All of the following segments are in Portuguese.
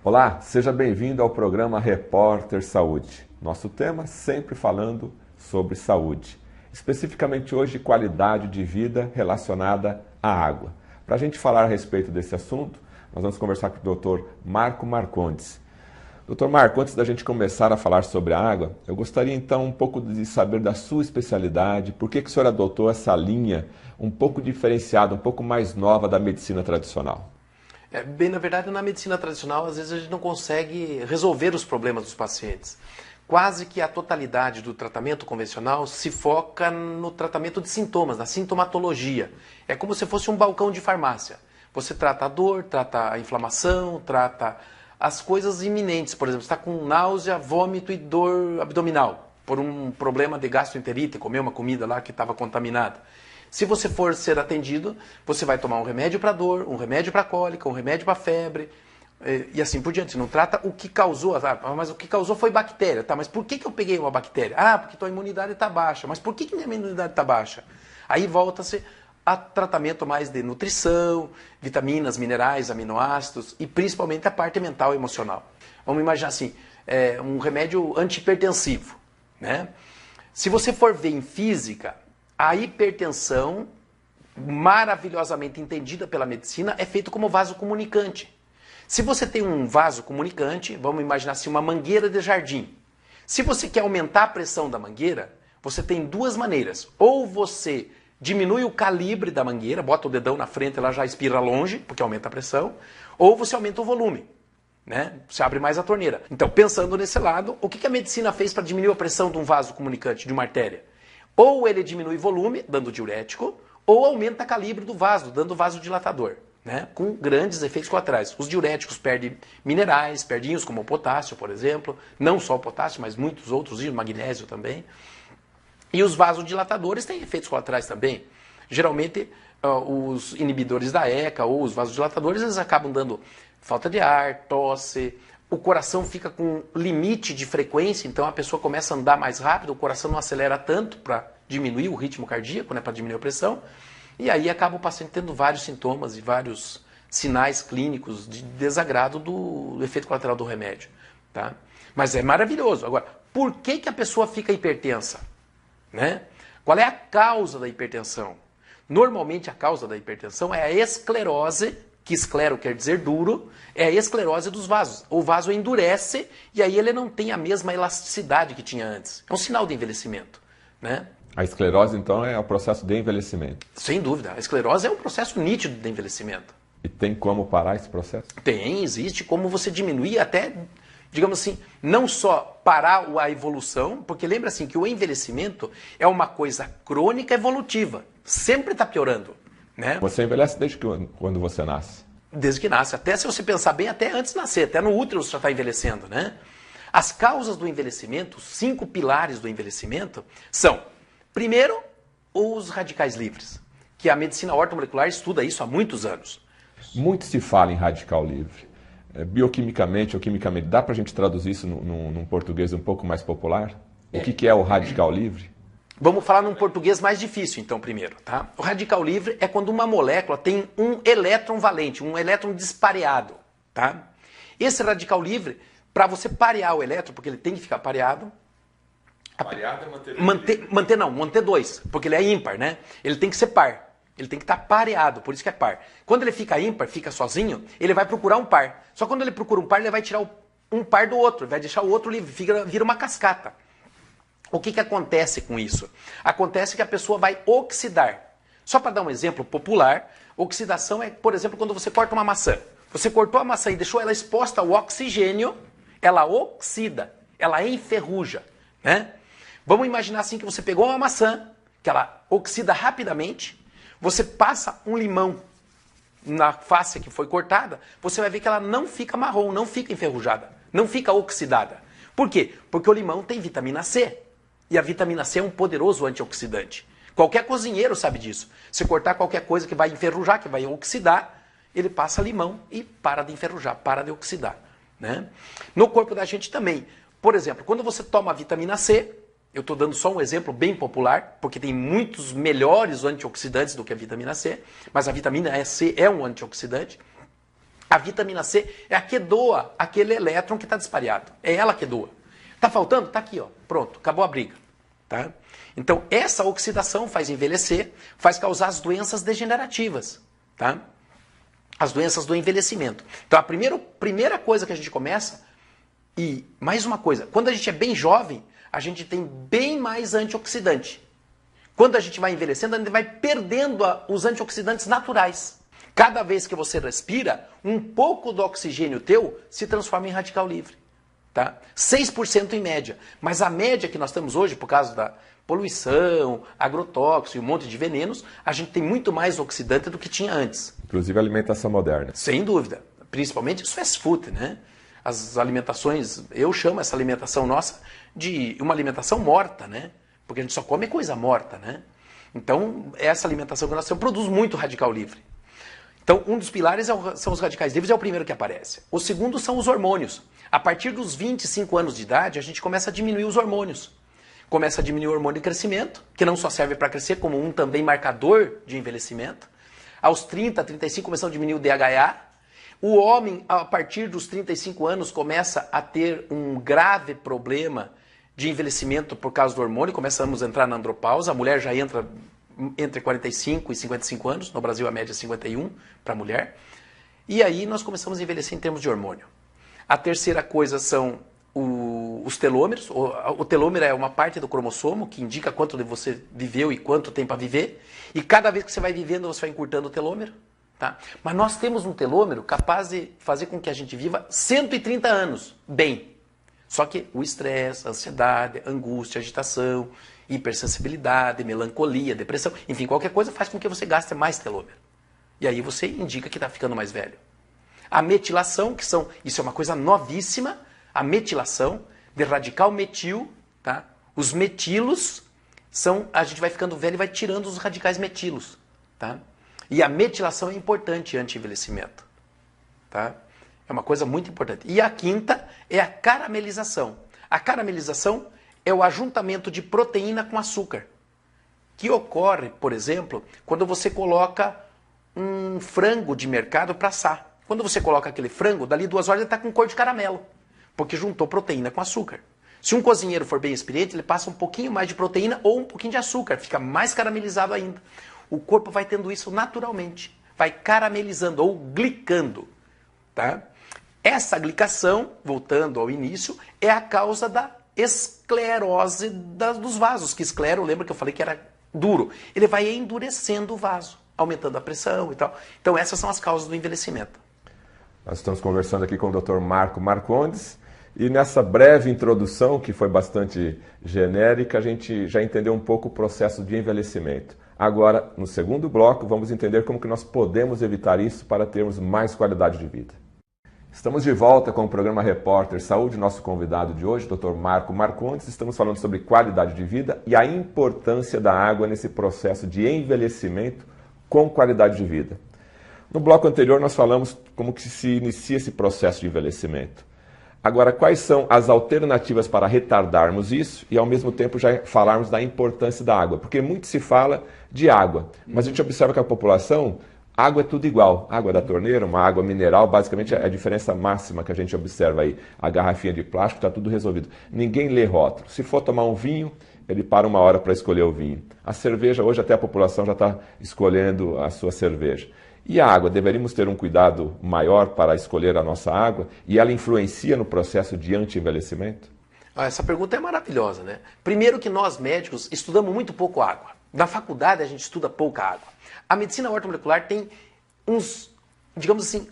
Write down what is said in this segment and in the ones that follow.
Olá, seja bem-vindo ao programa Repórter Saúde. Nosso tema sempre falando sobre saúde, especificamente hoje qualidade de vida relacionada à água. Para a gente falar a respeito desse assunto, nós vamos conversar com o Dr. Marco Marcondes. Dr. Marco, antes da gente começar a falar sobre a água, eu gostaria então um pouco de saber da sua especialidade, por que o senhor adotou essa linha um pouco diferenciada, um pouco mais nova da medicina tradicional? Bem, na verdade, na medicina tradicional, às vezes a gente não consegue resolver os problemas dos pacientes. Quase que a totalidade do tratamento convencional se foca no tratamento de sintomas, na sintomatologia. É como se fosse um balcão de farmácia. Você trata a dor, trata a inflamação, trata as coisas iminentes. Por exemplo, você está com náusea, vômito e dor abdominal, por um problema de gastroenterite, comer uma comida lá que estava contaminada. Se você for ser atendido, você vai tomar um remédio para dor, um remédio para cólica, um remédio para febre e assim por diante. Não trata o que causou, mas o que causou foi bactéria. Tá, mas por que eu peguei uma bactéria? Ah, porque tua imunidade está baixa. Mas por que minha imunidade está baixa? Aí volta-se a tratamento mais de nutrição, vitaminas, minerais, aminoácidos e principalmente a parte mental e emocional. Vamos imaginar assim, um remédio antihipertensivo, né? Se você for ver em física, a hipertensão, maravilhosamente entendida pela medicina, é feita como vaso comunicante. Se você tem um vaso comunicante, vamos imaginar assim, uma mangueira de jardim. Se você quer aumentar a pressão da mangueira, você tem duas maneiras. Ou você diminui o calibre da mangueira, bota o dedão na frente, ela já espirra longe, porque aumenta a pressão, ou você aumenta o volume, né? Você abre mais a torneira. Então, pensando nesse lado, o que a medicina fez para diminuir a pressão de um vaso comunicante, de uma artéria? Ou ele diminui volume, dando diurético, ou aumenta o calibre do vaso, dando vasodilatador, né? Com grandes efeitos colaterais. Os diuréticos perdem minerais, perdem íons como o potássio, por exemplo, não só o potássio, mas muitos outros íons, magnésio também. E os vasodilatadores têm efeitos colaterais também. Geralmente, os inibidores da ECA ou os vasodilatadores, eles acabam dando falta de ar, tosse. O coração fica com limite de frequência, então a pessoa começa a andar mais rápido, o coração não acelera tanto para diminuir o ritmo cardíaco, né, para diminuir a pressão, e aí acaba o paciente tendo vários sintomas e vários sinais clínicos de desagrado do efeito colateral do remédio. Tá? Mas é maravilhoso. Agora, por que a pessoa fica hipertensa? Né? Qual é a causa da hipertensão? Normalmente a causa da hipertensão é a esclerose, que esclero quer dizer duro, é a esclerose dos vasos. O vaso endurece e aí ele não tem a mesma elasticidade que tinha antes. É um sinal de envelhecimento, né? A esclerose, então, é o processo de envelhecimento. Sem dúvida. A esclerose é um processo nítido de envelhecimento. E tem como parar esse processo? Tem, existe como você diminuir até, digamos assim, não só parar a evolução, porque lembra assim que o envelhecimento é uma coisa crônica evolutiva. Sempre está piorando. Né? Você envelhece desde quando você nasce? Desde que nasce. Até se você pensar bem, até antes de nascer. Até no útero você já está envelhecendo. Né? As causas do envelhecimento, os 5 pilares do envelhecimento, são, primeiro, os radicais livres, que a medicina ortomolecular estuda isso há muitos anos. Muito se fala em radical livre. Bioquimicamente ou quimicamente, dá para a gente traduzir isso num português um pouco mais popular? O que é o radical livre? Vamos falar num português mais difícil, então, primeiro. Tá? O radical livre é quando uma molécula tem um elétron valente, um elétron dispareado. Tá? Esse radical livre, para você parear o elétron, porque ele tem que ficar pareado... Pareado é manter 2, porque ele é ímpar, né? Ele tem que ser par. Ele tem que estar pareado, por isso que é par. Quando ele fica ímpar, fica sozinho, ele vai procurar um par. Só quando ele procura um par, ele vai tirar um par do outro, vai deixar o outro livre, vira uma cascata. O que acontece com isso? Acontece que a pessoa vai oxidar. Só para dar um exemplo popular, oxidação é, por exemplo, quando você corta uma maçã. Você cortou a maçã e deixou ela exposta ao oxigênio, ela oxida, ela enferruja. Né? Vamos imaginar assim que você pegou uma maçã, que ela oxida rapidamente, você passa um limão na face que foi cortada, você vai ver que ela não fica marrom, não fica enferrujada, não fica oxidada. Por quê? Porque o limão tem vitamina C. E a vitamina C é um poderoso antioxidante. Qualquer cozinheiro sabe disso. Se cortar qualquer coisa que vai enferrujar, que vai oxidar, ele passa limão e para de enferrujar, para de oxidar. Né? No corpo da gente também. Por exemplo, quando você toma a vitamina C, eu estou dando só um exemplo bem popular, porque tem muitos melhores antioxidantes do que a vitamina C, mas a vitamina C é um antioxidante. A vitamina C é a que doa aquele elétron que está dispareado. É ela que doa. Está faltando? Está aqui, ó. Pronto, acabou a briga. Tá? Então, essa oxidação faz envelhecer, faz causar as doenças degenerativas. Tá? As doenças do envelhecimento. Então, a primeira coisa que a gente começa, e mais uma coisa, quando a gente é bem jovem, a gente tem bem mais antioxidante. Quando a gente vai envelhecendo, a gente vai perdendo os antioxidantes naturais. Cada vez que você respira, um pouco do oxigênio teu se transforma em radical livre. Tá? 6% em média. Mas a média que nós temos hoje, por causa da poluição, agrotóxico e um monte de venenos, a gente tem muito mais oxidante do que tinha antes. Inclusive a alimentação moderna. Sem dúvida. Principalmente os fast food, né? As alimentações, eu chamo essa alimentação nossa de uma alimentação morta, né? Porque a gente só come coisa morta, né? Então, essa alimentação que nós temos produz muito radical livre. Então, um dos pilares são os radicais livres, é o primeiro que aparece. O segundo são os hormônios. A partir dos 25 anos de idade, a gente começa a diminuir os hormônios. Começa a diminuir o hormônio de crescimento, que não só serve para crescer, como um também marcador de envelhecimento. Aos 30, 35, começamos a diminuir o DHA. O homem, a partir dos 35 anos, começa a ter um grave problema de envelhecimento por causa do hormônio. Começamos a entrar na andropausa. A mulher já entra entre 45 e 55 anos. No Brasil, a média é 51 para a mulher. E aí nós começamos a envelhecer em termos de hormônio. A terceira coisa são os telômeros. O telômero é uma parte do cromossomo que indica quanto você viveu e quanto tem para viver. E cada vez que você vai vivendo, você vai encurtando o telômero. Tá? Mas nós temos um telômero capaz de fazer com que a gente viva 130 anos bem. Só que o estresse, a ansiedade, a angústia, a agitação, hipersensibilidade, melancolia, depressão, enfim, qualquer coisa faz com que você gaste mais telômero. E aí você indica que está ficando mais velho. A metilação, isso é uma coisa novíssima, a metilação de radical metil, tá? Os metilos a gente vai ficando velho e vai tirando os radicais metilos, tá? E a metilação é importante anti-envelhecimento, tá? É uma coisa muito importante. E a quinta é a caramelização. A caramelização é o ajuntamento de proteína com açúcar, que ocorre, por exemplo, quando você coloca um frango de mercado para assar. Quando você coloca aquele frango, dali 2 horas ele está com cor de caramelo, porque juntou proteína com açúcar. Se um cozinheiro for bem experiente, ele passa um pouquinho mais de proteína ou um pouquinho de açúcar, fica mais caramelizado ainda. O corpo vai tendo isso naturalmente, vai caramelizando ou glicando. Tá? Essa glicação, voltando ao início, é a causa da esclerose dos vasos, que esclero, lembra que eu falei que era duro. Ele vai endurecendo o vaso, aumentando a pressão e tal. Então essas são as causas do envelhecimento. Nós estamos conversando aqui com o Dr. Marco Marcondes e nessa breve introdução, que foi bastante genérica, a gente já entendeu um pouco o processo de envelhecimento. Agora, no segundo bloco, vamos entender como que nós podemos evitar isso para termos mais qualidade de vida. Estamos de volta com o programa Repórter Saúde. Nosso convidado de hoje, Dr. Marco Marcondes. Estamos falando sobre qualidade de vida e a importância da água nesse processo de envelhecimento com qualidade de vida. No bloco anterior, nós falamos como que se inicia esse processo de envelhecimento. Agora, quais são as alternativas para retardarmos isso e, ao mesmo tempo, já falarmos da importância da água? Porque muito se fala de água, mas a gente observa que a população, água é tudo igual. Água da torneira, uma água mineral, basicamente é a diferença máxima que a gente observa aí. A garrafinha de plástico, está tudo resolvido. Ninguém lê rótulo. Se for tomar um vinho, ele para 1 hora para escolher o vinho. A cerveja, hoje até a população já está escolhendo a sua cerveja. E a água, deveríamos ter um cuidado maior para escolher a nossa água? E ela influencia no processo de anti-envelhecimento? Essa pergunta é maravilhosa, né? Primeiro que nós médicos estudamos muito pouco água. Na faculdade a gente estuda pouca água. A medicina ortomolecular tem digamos assim,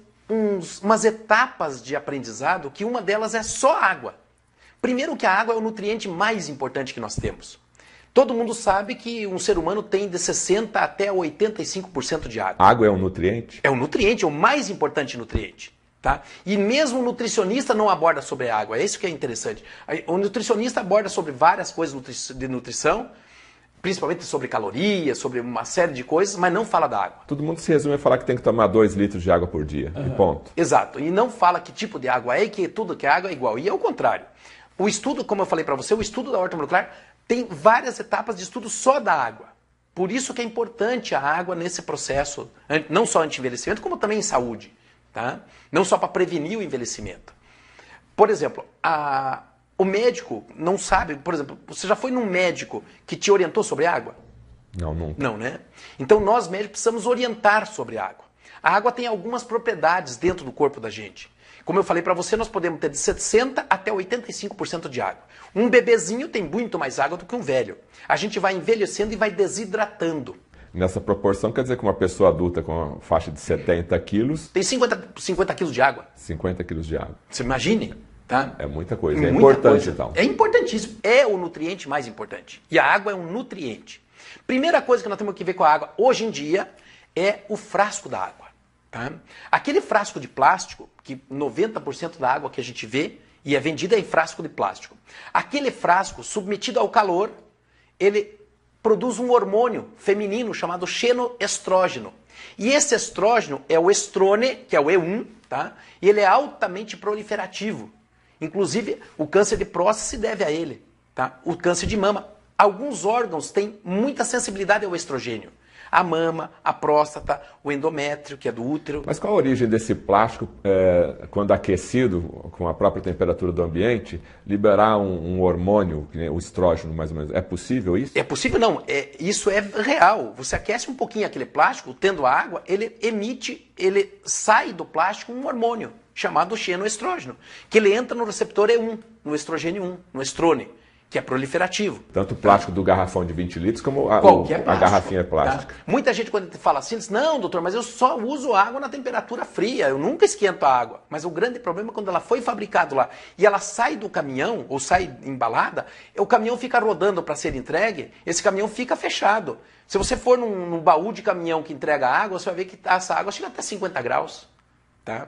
umas etapas de aprendizado que uma delas é só água. Primeiro que a água é o nutriente mais importante que nós temos. Todo mundo sabe que um ser humano tem de 60% até 85% de água. Água é um nutriente? É um nutriente, é o mais importante nutriente. Tá? E mesmo o nutricionista não aborda sobre a água, é isso que é interessante. O nutricionista aborda sobre várias coisas de nutrição, principalmente sobre calorias, sobre uma série de coisas, mas não fala da água. Todo mundo se resume a falar que tem que tomar 2 litros de água por dia, e ponto. Exato, e não fala que tipo de água é e que tudo que é água é igual. E é o contrário. O estudo, como eu falei para você, o estudo da ortomolecular tem várias etapas de estudo só da água. Por isso que é importante a água nesse processo, não só anti-envelhecimento, como também em saúde. tá? Não só para prevenir o envelhecimento. Por exemplo, o médico não sabe, por exemplo, você já foi num médico que te orientou sobre água? Não, nunca. Não, né? Então nós médicos precisamos orientar sobre água. A água tem algumas propriedades dentro do corpo da gente. Como eu falei para você, nós podemos ter de 60% até 85% de água. Um bebezinho tem muito mais água do que um velho. A gente vai envelhecendo e vai desidratando. Nessa proporção, quer dizer que uma pessoa adulta com uma faixa de 70 quilos... Tem 50 quilos de água. 50 quilos de água. Você imagine, tá? É muita coisa. É Muita importante, coisa. então. É importantíssimo. É o nutriente mais importante. E a água é um nutriente. Primeira coisa que nós temos que ver com a água hoje em dia é o frasco da água. Tá? Aquele frasco de plástico, que 90% da água que a gente vê e é vendida em frasco de plástico. Aquele frasco, submetido ao calor, ele produz um hormônio feminino chamado xenoestrógeno. E esse estrógeno é o estrone, que é o E1, tá? E ele é altamente proliferativo. Inclusive, o câncer de próstata se deve a ele, tá? O câncer de mama. Alguns órgãos têm muita sensibilidade ao estrogênio. A mama, a próstata, o endométrio, que é do útero. Mas qual a origem desse plástico, quando aquecido, com a própria temperatura do ambiente, liberar um hormônio, o estrógeno mais ou menos? É possível isso? É possível não, isso é real. Você aquece um pouquinho aquele plástico, tendo água, ele sai do plástico um hormônio, chamado xenoestrógeno, que ele entra no receptor E1, no estrogênio 1, no estrone, que é proliferativo. Tanto o plástico do garrafão de 20 litros como a garrafinha plástica. Tá? Muita gente quando fala assim, diz, não, doutor, mas eu só uso água na temperatura fria, eu nunca esquento a água. Mas o grande problema é quando ela foi fabricada lá e ela sai do caminhão, ou sai embalada, o caminhão fica rodando para ser entregue, esse caminhão fica fechado. Se você for num baú de caminhão que entrega água, você vai ver que essa água chega até 50 graus. Tá?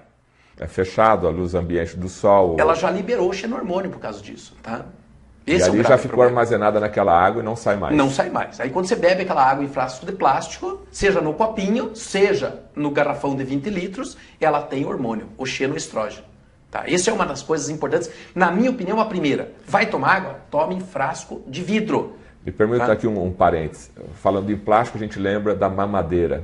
É fechado, a luz ambiente do sol. Ela já liberou o xenormônio por causa disso. Tá? Esse e ali já ficou armazenada naquela água e não sai mais. Não sai mais. Aí quando você bebe aquela água em frasco de plástico, seja no copinho, seja no garrafão de 20 litros, ela tem hormônio, o xenoestrógeno. Tá? Essa é uma das coisas importantes. Na minha opinião, a primeira, vai tomar água? Tome em frasco de vidro. Me permita aqui um parênteses. Falando em plástico, a gente lembra da mamadeira.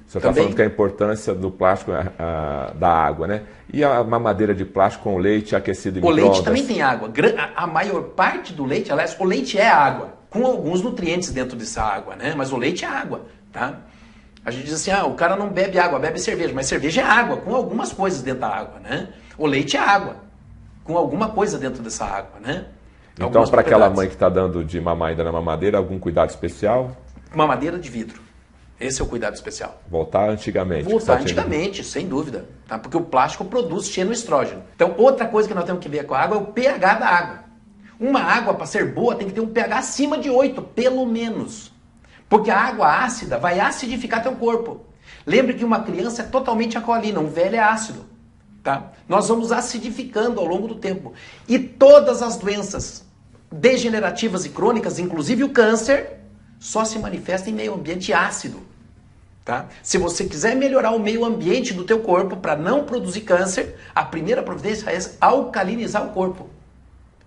Você está falando que a importância do plástico da água, né? E a mamadeira de plástico com leite aquecido em micro-ondas? O leite também tem água. A maior parte do leite, aliás, o leite é água, com alguns nutrientes dentro dessa água, né? Mas o leite é água, tá? A gente diz assim, o cara não bebe água, bebe cerveja. Mas cerveja é água, com algumas coisas dentro da água, né? O leite é água, com alguma coisa dentro dessa água, né? Então, para aquela mãe que está dando de mamar ainda na mamadeira, algum cuidado especial? Mamadeira de vidro. Esse é o cuidado especial. Voltar antigamente. Voltar antigamente, sem dúvida. Tá? Porque o plástico produz xenoestrógeno. Então, outra coisa que nós temos que ver com a água é o pH da água. Uma água, para ser boa, tem que ter um pH acima de 8, pelo menos. Porque a água ácida vai acidificar teu corpo. Lembre que uma criança é totalmente alcalina, um velho é ácido. Tá? Nós vamos acidificando ao longo do tempo. E todas as doenças degenerativas e crônicas, inclusive o câncer, só se manifesta em meio ambiente ácido. Tá? Se você quiser melhorar o meio ambiente do teu corpo para não produzir câncer, a primeira providência é alcalinizar o corpo.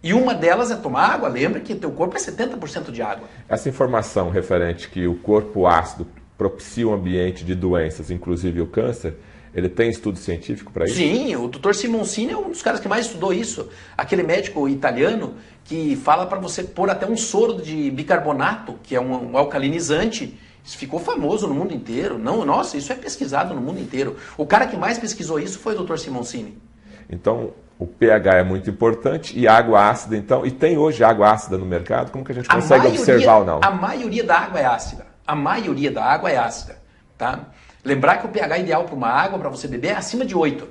E uma delas é tomar água. Lembra que teu corpo é 70% de água. Essa informação referente que o corpo ácido propicia um ambiente de doenças, inclusive o câncer, ele tem estudo científico para isso? Sim, o Dr. Simoncini é um dos caras que mais estudou isso. Aquele médico italiano que fala para você pôr até um soro de bicarbonato, que é um alcalinizante. Isso ficou famoso no mundo inteiro. Não, nossa, isso é pesquisado no mundo inteiro. O cara que mais pesquisou isso foi o Dr. Simoncini. Então, o pH é muito importante e água ácida, então, e tem hoje água ácida no mercado? Como que a gente consegue observar ou não? A maioria da água é ácida. A maioria da água é ácida, tá? Lembrar que o pH ideal para uma água, para você beber, é acima de 8.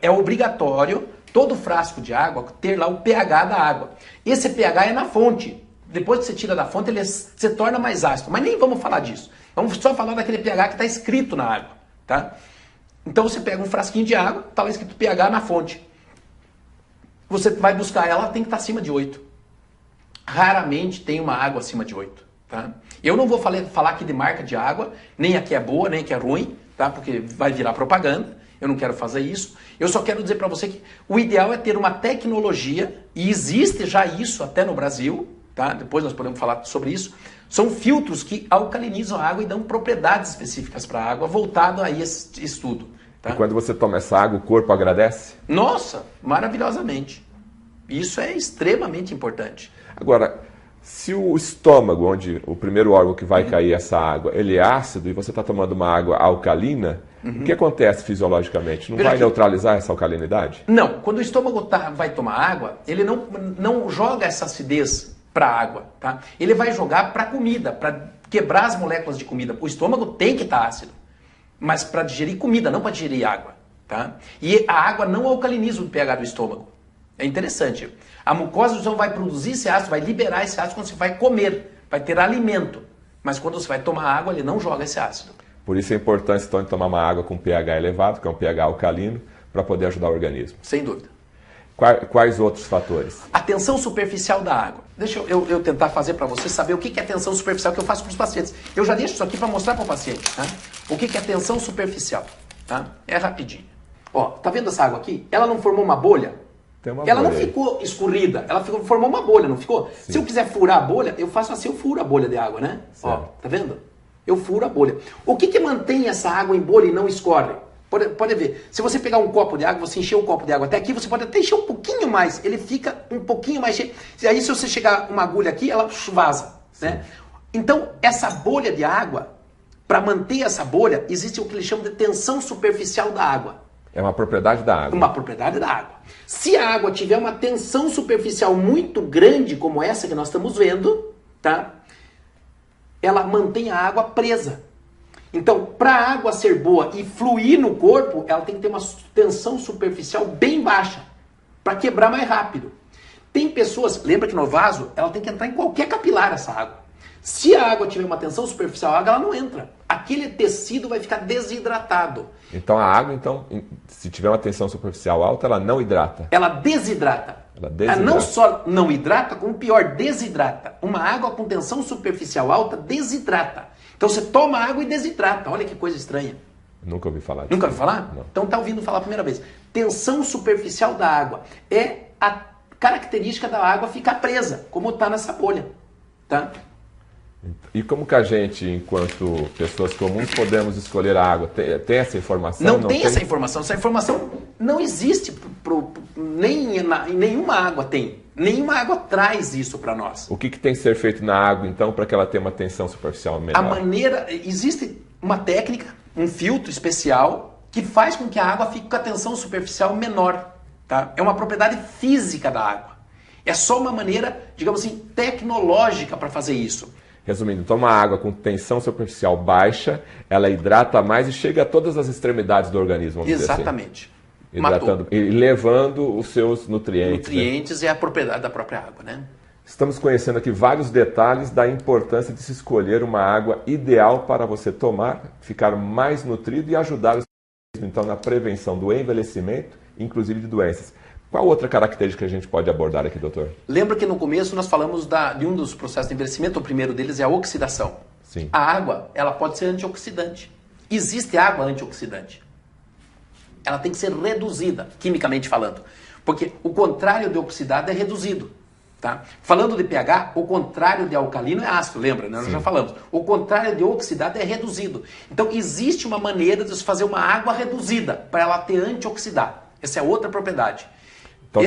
É obrigatório, todo frasco de água, ter lá o pH da água. Esse pH é na fonte. Depois que você tira da fonte, ele se torna mais ácido. Mas nem vamos falar disso. Vamos só falar daquele pH que está escrito na água, tá? Então você pega um frasquinho de água, está lá escrito pH na fonte. Você vai buscar ela, tem que estar acima de 8. Raramente tem uma água acima de 8. Tá? Eu não vou falar aqui de marca de água, nem a que é boa, nem a que é ruim, tá? Porque vai virar propaganda. Eu não quero fazer isso. Eu só quero dizer para você que o ideal é ter uma tecnologia, e existe já isso até no Brasil, tá? Depois nós podemos falar sobre isso. São filtros que alcalinizam a água e dão propriedades específicas para a água, voltado a esse estudo. Tá? E quando você toma essa água, o corpo agradece? Nossa, maravilhosamente. Isso é extremamente importante. Agora, se o estômago, onde o primeiro órgão que vai cair essa água, ele é ácido e você está tomando uma água alcalina, o que acontece fisiologicamente? Não vai neutralizar essa alcalinidade? Não, quando o estômago vai tomar água, ele não joga essa acidez para a água, tá? Ele vai jogar para a comida, para quebrar as moléculas de comida. O estômago tem que estar ácido, mas para digerir comida, não para digerir água, tá? E a água não alcaliniza o pH do estômago. É interessante. A mucosa do estômago vai produzir esse ácido, vai liberar esse ácido quando você vai comer, vai ter alimento. Mas quando você vai tomar água, ele não joga esse ácido. Por isso é importante, então, tomar uma água com pH elevado, que é um pH alcalino, para poder ajudar o organismo. Sem dúvida. Quais outros fatores? A tensão superficial da água. Deixa eu tentar fazer para você saber o que é tensão superficial que eu faço para os pacientes. Eu já deixo isso aqui para mostrar para o paciente. Tá? O que é tensão superficial? Tá? É rapidinho. Ó, tá vendo essa água aqui? Ela não formou uma bolha? Ela não ficou escorrida, ela formou uma bolha, não ficou? Sim. Se eu quiser furar a bolha, eu faço assim, eu furo a bolha de água, né? Certo. Ó, tá vendo? Eu furo a bolha. O que mantém essa água em bolha e não escorre? Pode ver, se você pegar um copo de água, você encher o copo de água até aqui, você pode até encher um pouquinho mais, ele fica um pouquinho mais cheio. E aí se você chegar uma agulha aqui, ela vaza, né? Então, essa bolha de água, para manter essa bolha, existe o que eles chamam de tensão superficial da água. É uma propriedade da água. Uma propriedade da água. Se a água tiver uma tensão superficial muito grande, como essa que nós estamos vendo, tá? Ela mantém a água presa. Então, para a água ser boa e fluir no corpo, ela tem que ter uma tensão superficial bem baixa, para quebrar mais rápido. Tem pessoas, lembra que no vaso, ela tem que entrar em qualquer capilar essa água. Se a água tiver uma tensão superficial, a água ela não entra. Aquele tecido vai ficar desidratado. Então a água, se tiver uma tensão superficial alta, ela não hidrata. Ela desidrata. Ela não só não hidrata, como pior, desidrata. Uma água com tensão superficial alta desidrata. Então você toma água e desidrata. Olha que coisa estranha. Nunca ouvi falar disso. Nunca ouviu falar? Não. Então está ouvindo falar a primeira vez. Tensão superficial da água é a característica da água ficar presa, como está nessa bolha. Tá? E como que a gente, enquanto pessoas comuns, podemos escolher a água? Tem essa informação? Não tem essa informação. Essa informação não existe, nem em nenhuma água tem. Nenhuma água traz isso para nós. O que tem que ser feito na água, então, para que ela tenha uma tensão superficial menor? Existe uma técnica, um filtro especial, que faz com que a água fique com a tensão superficial menor. Tá? É uma propriedade física da água. É só uma maneira, digamos assim, tecnológica para fazer isso. Resumindo, toma água com tensão superficial baixa, ela hidrata mais e chega a todas as extremidades do organismo. Exatamente. Assim. Hidratando e levando os seus nutrientes. Nutrientes é a propriedade da própria água, né? Estamos conhecendo aqui vários detalhes da importância de se escolher uma água ideal para você tomar, ficar mais nutrido e ajudar o organismo, então, na prevenção do envelhecimento, inclusive de doenças. Qual outra característica que a gente pode abordar aqui, doutor? Lembra que no começo nós falamos de um dos processos de envelhecimento, o primeiro deles é a oxidação. Sim. A água, ela pode ser antioxidante. Existe água antioxidante. Ela tem que ser reduzida, quimicamente falando. Porque o contrário de oxidado é reduzido. Tá? Falando de pH, o contrário de alcalino é ácido, lembra? Nós já falamos. O contrário de oxidado é reduzido. Então existe uma maneira de se fazer uma água reduzida para ela ter antioxidar. Essa é outra propriedade. Então,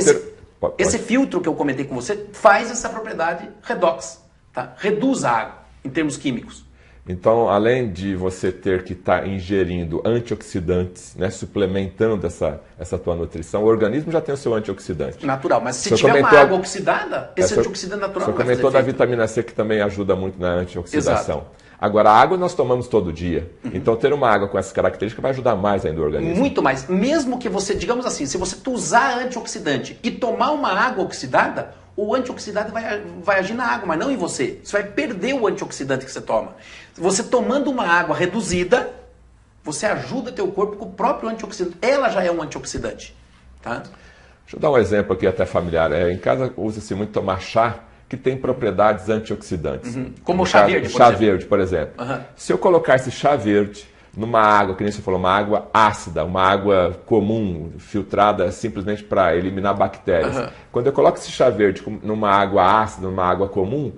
esse filtro que eu comentei com você faz essa propriedade redox, tá? Reduz a água em termos químicos. Então, além de você ter que estar ingerindo antioxidantes, né, suplementando essa tua nutrição, o organismo já tem o seu antioxidante. Natural, mas se tiver uma água oxidada, esse antioxidante natural não vai fazer efeito. Você comentou da vitamina C que também ajuda muito na antioxidação. Exato. Agora, a água nós tomamos todo dia. Então, ter uma água com essas características vai ajudar mais ainda o organismo. Muito mais. Mesmo que você, digamos assim, se você usar antioxidante e tomar uma água oxidada, o antioxidante vai agir na água, mas não em você. Você vai perder o antioxidante que você toma. Você tomando uma água reduzida, você ajuda teu corpo com o próprio antioxidante. Ela já é um antioxidante. Tá? Deixa eu dar um exemplo aqui até familiar. Em casa usa-se muito tomar chá, que tem propriedades antioxidantes. Como o chá verde, por chá exemplo. Verde, por exemplo. Se eu colocar esse chá verde numa água, que nem você falou, uma água ácida, uma água comum, filtrada simplesmente para eliminar bactérias. Quando eu coloco esse chá verde numa água ácida, numa água comum,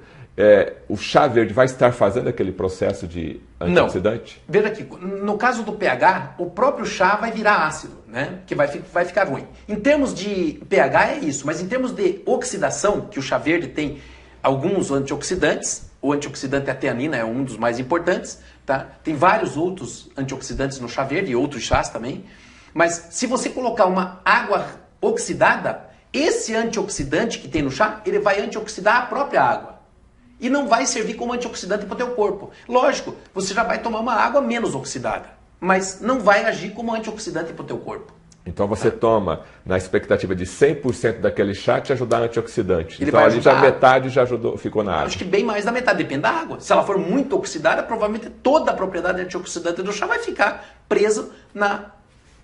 o chá verde vai estar fazendo aquele processo de antioxidante? Não. Veja aqui, no caso do pH, o próprio chá vai virar ácido, né? Que vai ficar ruim. Em termos de pH é isso, mas em termos de oxidação, que o chá verde tem alguns antioxidantes, o antioxidante ateanina é um dos mais importantes, tá? Tem vários outros antioxidantes no chá verde e outros chás também, mas se você colocar uma água oxidada, esse antioxidante que tem no chá, ele vai antioxidar a própria água. E não vai servir como antioxidante para o teu corpo. Lógico, você já vai tomar uma água menos oxidada, mas não vai agir como antioxidante para o teu corpo. Então você toma na expectativa de 100% daquele chá te ajudar antioxidante. Ele então vai ali já ajudar. metade já ajudou, ficou na água. Acho que bem mais da metade, depende da água. Se ela for muito oxidada, provavelmente toda a propriedade antioxidante do chá vai ficar preso na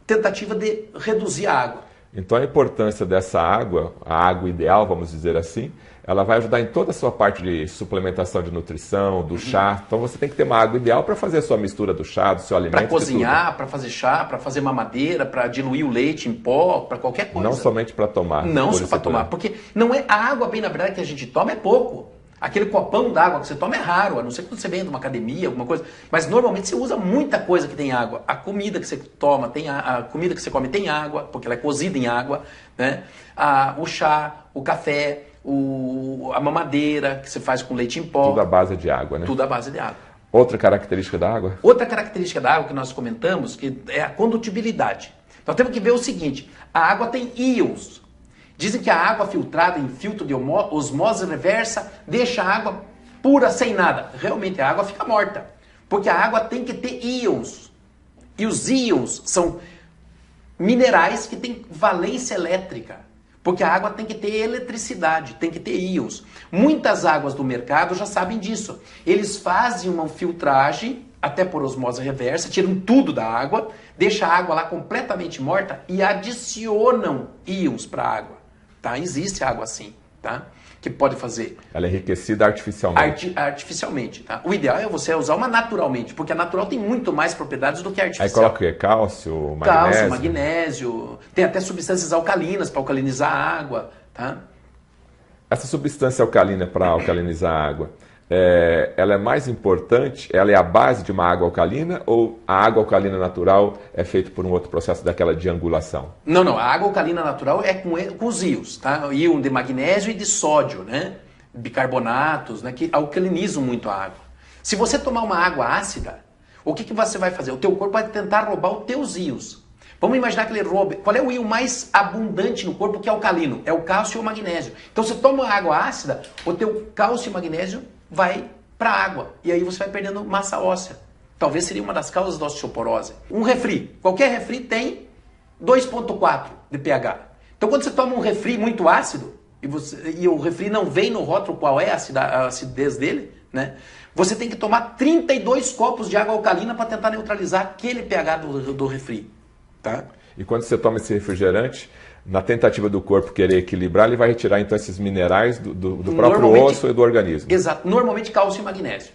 tentativa de reduzir a água. Então a importância dessa água, a água ideal, vamos dizer assim, ela vai ajudar em toda a sua parte de suplementação de nutrição, do chá. Então você tem que ter uma água ideal para fazer a sua mistura do chá, do seu alimento. Para cozinhar, para fazer chá, para fazer mamadeira, para diluir o leite em pó, para qualquer coisa. Não somente para tomar. Não só para tomar, porque não é a água, bem na verdade, que a gente toma é pouco. Aquele copão d'água que você toma é raro, a não ser que você venha de uma academia, alguma coisa. Mas normalmente você usa muita coisa que tem água. A comida que você toma, a comida que você come tem água, porque ela é cozida em água, né? O chá, o café, a mamadeira que você faz com leite em pó. Tudo à base de água, né? Tudo à base de água. Outra característica da água? Outra característica da água que nós comentamos que é a condutibilidade. Nós temos que ver o seguinte, a água tem íons. Dizem que a água filtrada em filtro de osmose reversa deixa a água pura, sem nada. Realmente a água fica morta, porque a água tem que ter íons. E os íons são minerais que têm valência elétrica, porque a água tem que ter eletricidade, tem que ter íons. Muitas águas do mercado já sabem disso. Eles fazem uma filtragem, até por osmose reversa, tiram tudo da água, deixam a água lá completamente morta e adicionam íons para a água. Tá? Existe água assim, tá? Que pode fazer. Ela é enriquecida artificialmente. Artificialmente, tá? O ideal é você usar uma naturalmente, porque a natural tem muito mais propriedades do que a artificial. Aí coloca o quê? Cálcio, magnésio? Cálcio, magnésio, tem até substâncias alcalinas para alcalinizar a água, tá? Essa substância alcalina para alcalinizar a água, ela é mais importante, ela é a base de uma água alcalina ou a água alcalina natural é feita por um outro processo daquela de angulação? Não, a água alcalina natural é com os íons, tá? Íon de magnésio e de sódio, né? Bicarbonatos, né? Que alcalinizam muito a água. Se você tomar uma água ácida, o que você vai fazer? O teu corpo vai tentar roubar os teus íons. Vamos imaginar que ele roube. Qual é o íon mais abundante no corpo que é alcalino? É o cálcio ou o magnésio. Então você toma uma água ácida, o teu cálcio e magnésio vai para a água. E aí você vai perdendo massa óssea. Talvez seria uma das causas da osteoporose. Um refri. Qualquer refri tem 2,4 de pH. Então quando você toma um refri muito ácido, e o refri não vem no rótulo qual é a acidez dele, né? Você tem que tomar 32 copos de água alcalina para tentar neutralizar aquele pH do refri. Tá? E quando você toma esse refrigerante, na tentativa do corpo querer equilibrar, ele vai retirar então esses minerais do próprio osso e do organismo. Exato, normalmente cálcio e magnésio.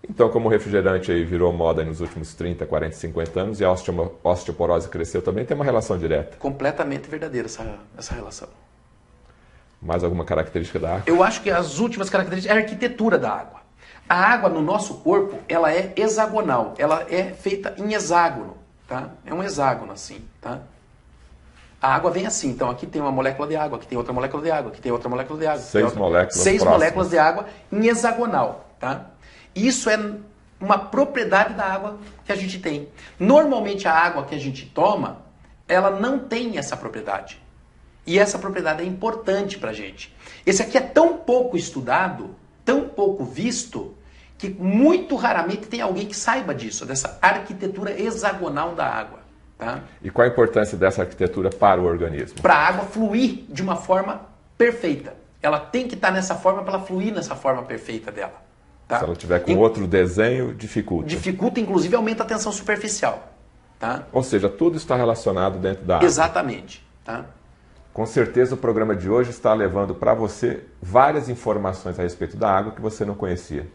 Então, como o refrigerante aí virou moda nos últimos 30, 40, 50 anos e a osteoporose cresceu também, tem uma relação direta. Completamente verdadeira essa relação. Mais alguma característica da água? Eu acho que as últimas características é a arquitetura da água. A água no nosso corpo, ela é hexagonal, ela é feita em hexágono. Tá? É um hexágono assim, tá? A água vem assim, então aqui tem uma molécula de água, aqui tem outra molécula de água, aqui tem outra molécula de água. Seis moléculas de água em hexagonal, tá? Isso é uma propriedade da água que a gente tem. Normalmente a água que a gente toma, ela não tem essa propriedade. E essa propriedade é importante pra gente. Esse aqui é tão pouco estudado, tão pouco visto, que muito raramente tem alguém que saiba disso, dessa arquitetura hexagonal da água. Tá? E qual a importância dessa arquitetura para o organismo? Para a água fluir de uma forma perfeita. Ela tem que estar nessa forma para ela fluir nessa forma perfeita dela. Tá? Se ela tiver com outro desenho, dificulta. Dificulta, inclusive aumenta a tensão superficial. Tá? Ou seja, tudo está relacionado dentro da água. Exatamente. Tá? Com certeza o programa de hoje está levando para você várias informações a respeito da água que você não conhecia.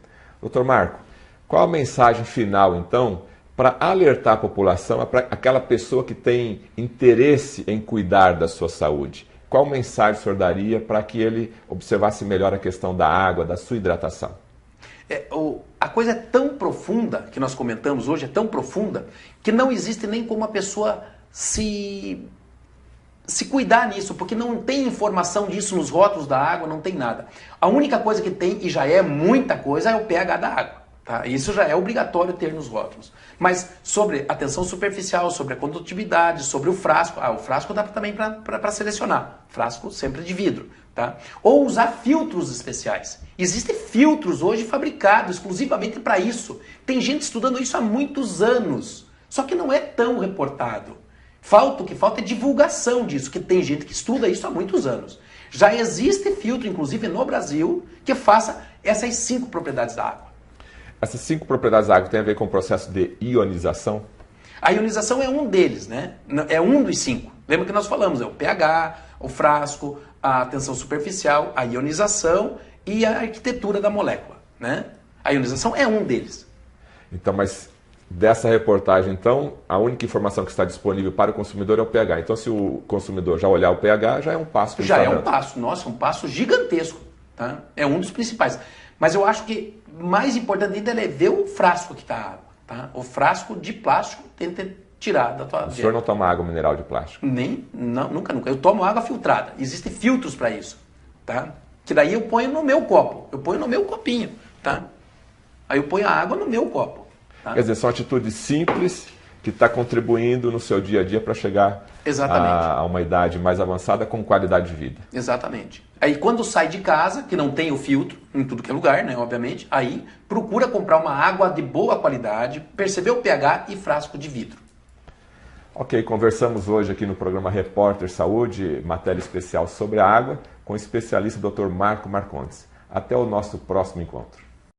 Dr. Marco, qual a mensagem final, então, para alertar a população, para aquela pessoa que tem interesse em cuidar da sua saúde? qual mensagem o senhor daria para que ele observasse melhor a questão da água, da sua hidratação? A coisa é tão profunda, que nós comentamos hoje, é tão profunda, que não existe nem como a pessoa se cuidar nisso, porque não tem informação disso nos rótulos da água, não tem nada. A única coisa que tem, e já é muita coisa, é o pH da água. Tá? Isso já é obrigatório ter nos rótulos. Mas sobre a tensão superficial, sobre a condutividade, sobre o frasco, o frasco dá também para selecionar. Frasco sempre de vidro. Tá? Ou usar filtros especiais. Existem filtros hoje fabricados exclusivamente para isso. Tem gente estudando isso há muitos anos. Só que não é tão reportado. O que falta é divulgação disso, que tem gente que estuda isso há muitos anos. Já existe filtro, inclusive no Brasil, que faça essas 5 propriedades da água. Essas 5 propriedades da água têm a ver com o processo de ionização? A ionização é um deles, né? É um dos 5. Lembra que nós falamos, é o pH, o frasco, a tensão superficial, a ionização e a arquitetura da molécula, né? A ionização é um deles. Então, mas dessa reportagem, então, a única informação que está disponível para o consumidor é o pH. Então, se o consumidor já olhar o pH, já é um passo que ele está dando. Passo, nossa, um passo gigantesco. Tá? É um dos principais. Mas eu acho que mais importante ainda é ver o frasco que está a água. Tá? O frasco de plástico tenta tirar da tua vida. O senhor não toma água mineral de plástico? Nunca. Eu tomo água filtrada. Existem filtros para isso. Tá? Que daí eu ponho no meu copo. Eu ponho no meu copinho. Tá? Aí eu ponho a água no meu copo. Tá? Quer dizer, são atitudes simples que está contribuindo no seu dia a dia para chegar a uma idade mais avançada com qualidade de vida. Exatamente. Aí quando sai de casa, que não tem o filtro em tudo que é lugar, né, obviamente, aí procura comprar uma água de boa qualidade, perceber o pH e frasco de vidro. Ok, conversamos hoje aqui no programa Repórter Saúde, matéria especial sobre a água, com o especialista Dr. Marco Marcondes. Até o nosso próximo encontro.